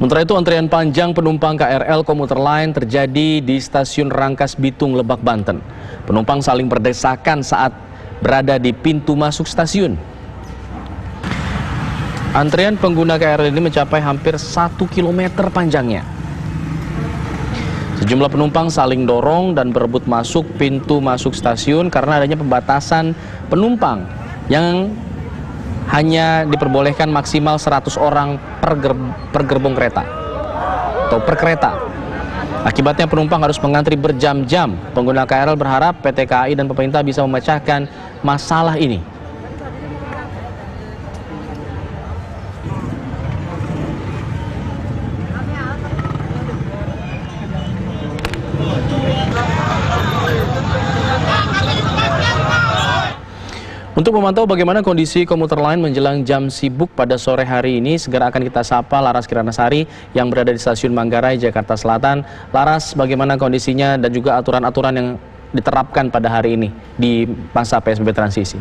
Sementara itu, antrian panjang penumpang KRL komuter lain terjadi di stasiun Rangkas Bitung, Lebak, Banten. Penumpang saling berdesakan saat berada di pintu masuk stasiun. Antrian pengguna KRL ini mencapai hampir 1 km panjangnya. Sejumlah penumpang saling dorong dan berebut masuk pintu masuk stasiun karena adanya pembatasan penumpang yang hanya diperbolehkan maksimal 100 orang per gerbong kereta atau per kereta. Akibatnya penumpang harus mengantri berjam-jam. Pengguna KRL berharap PT KAI dan pemerintah bisa memecahkan masalah ini. Untuk memantau bagaimana kondisi komuter lain menjelang jam sibuk pada sore hari ini, segera akan kita sapa Laras Kiranasari yang berada di stasiun Manggarai, Jakarta Selatan. Laras, bagaimana kondisinya dan juga aturan-aturan yang diterapkan pada hari ini di masa PSBB transisi?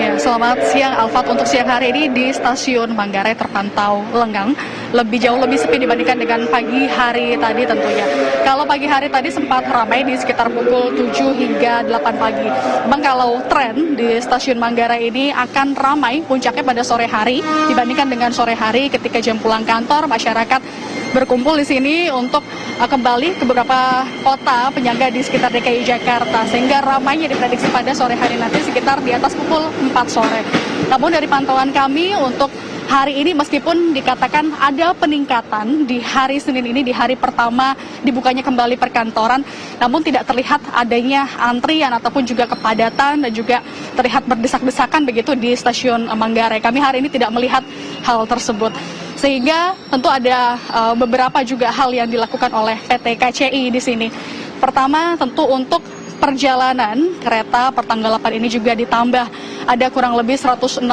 Ya, selamat siang Alfat. Untuk siang hari ini di stasiun Manggarai terpantau lengang, jauh lebih sepi dibandingkan dengan pagi hari tadi tentunya. Kalau pagi hari tadi sempat ramai di sekitar pukul 7 hingga 8 pagi. Memang kalau tren di stasiun Manggarai ini akan ramai puncaknya pada sore hari dibandingkan dengan sore hari ketika jam pulang kantor, masyarakat berkumpul di sini untuk kembali ke beberapa kota penyangga di sekitar DKI Jakarta, sehingga ramainya diprediksi pada sore hari nanti sekitar di atas pukul 4 sore. Namun dari pantauan kami untuk hari ini, meskipun dikatakan ada peningkatan di hari Senin ini, di hari pertama dibukanya kembali perkantoran, namun tidak terlihat adanya antrian ataupun juga kepadatan dan juga terlihat berdesak-desakan begitu di stasiun Manggarai. Kami hari ini tidak melihat hal tersebut. Sehingga tentu ada beberapa juga hal yang dilakukan oleh PT KCI di sini. Pertama, tentu untuk perjalanan kereta pertanggal 8 ini juga ditambah. Ada kurang lebih 160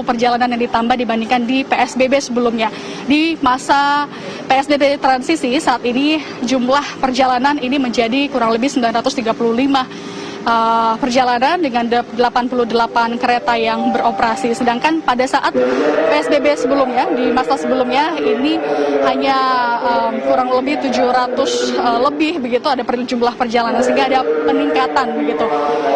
perjalanan yang ditambah dibandingkan di PSBB sebelumnya. Di masa PSBB transisi saat ini jumlah perjalanan ini menjadi kurang lebih 935 perjalanan dengan 88 kereta yang beroperasi. Sedangkan pada saat PSBB sebelumnya, di masa sebelumnya ini hanya kurang lebih 700 lebih begitu ada jumlah perjalanan, sehingga ada peningkatan begitu.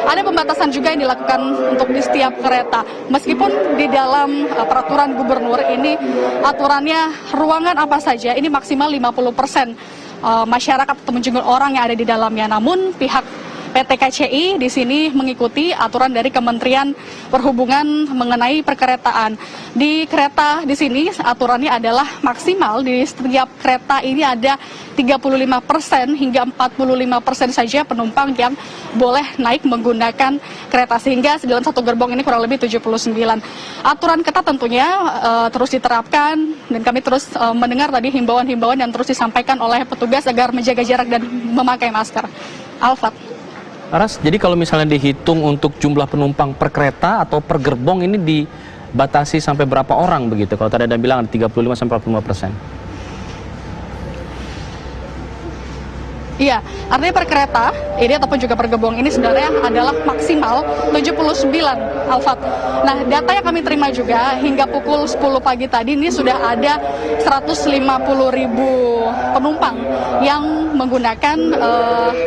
Ada pembatasan juga yang dilakukan untuk di setiap kereta. Meskipun di dalam peraturan gubernur ini aturannya ruangan apa saja ini maksimal 50% masyarakat atau menjenguk orang yang ada di dalamnya. Namun pihak PT KCI di sini mengikuti aturan dari Kementerian Perhubungan mengenai perkeretaan. Di kereta di sini aturannya adalah maksimal di setiap kereta ini ada 35% hingga 45% saja penumpang yang boleh naik menggunakan kereta, sehingga dalam satu gerbong ini kurang lebih 79. Aturan ketat tentunya terus diterapkan, dan kami terus mendengar tadi himbauan-himbauan yang terus disampaikan oleh petugas agar menjaga jarak dan memakai masker. Alfat. Laras, jadi kalau misalnya dihitung untuk jumlah penumpang per kereta atau per gerbong ini dibatasi sampai berapa orang begitu? Kalau tadi Anda bilang ada 35-45%. Iya, artinya per kereta ini ataupun juga per gerbong ini sebenarnya adalah maksimal 79, Alfat. Nah, data yang kami terima juga hingga pukul 10 pagi tadi ini sudah ada 150.000 penumpang yang menggunakan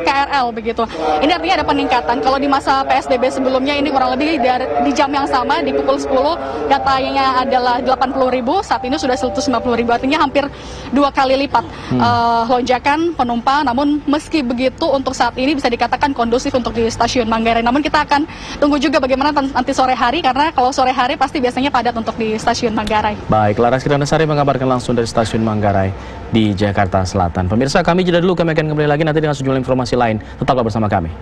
KRL begitu. Ini artinya ada peningkatan. Kalau di masa PSBB sebelumnya ini kurang lebih di jam yang sama di pukul 10 datanya adalah 80.000, saat ini sudah 150.000. Artinya hampir 2 kali lipat lonjakan penumpang. Namun meski begitu untuk saat ini bisa dikatakan kondusif untuk di stasiun Manggarai. Namun kita akan tunggu juga bagaimana nanti sore hari, karena kalau sore hari pasti biasanya padat untuk di stasiun Manggarai. Baik, Laras Kiranasari mengabarkan langsung dari stasiun Manggarai di Jakarta Selatan. Pemirsa, kami jeda dulu, kami akan kembali lagi nanti dengan sejumlah informasi lain. Tetaplah bersama kami.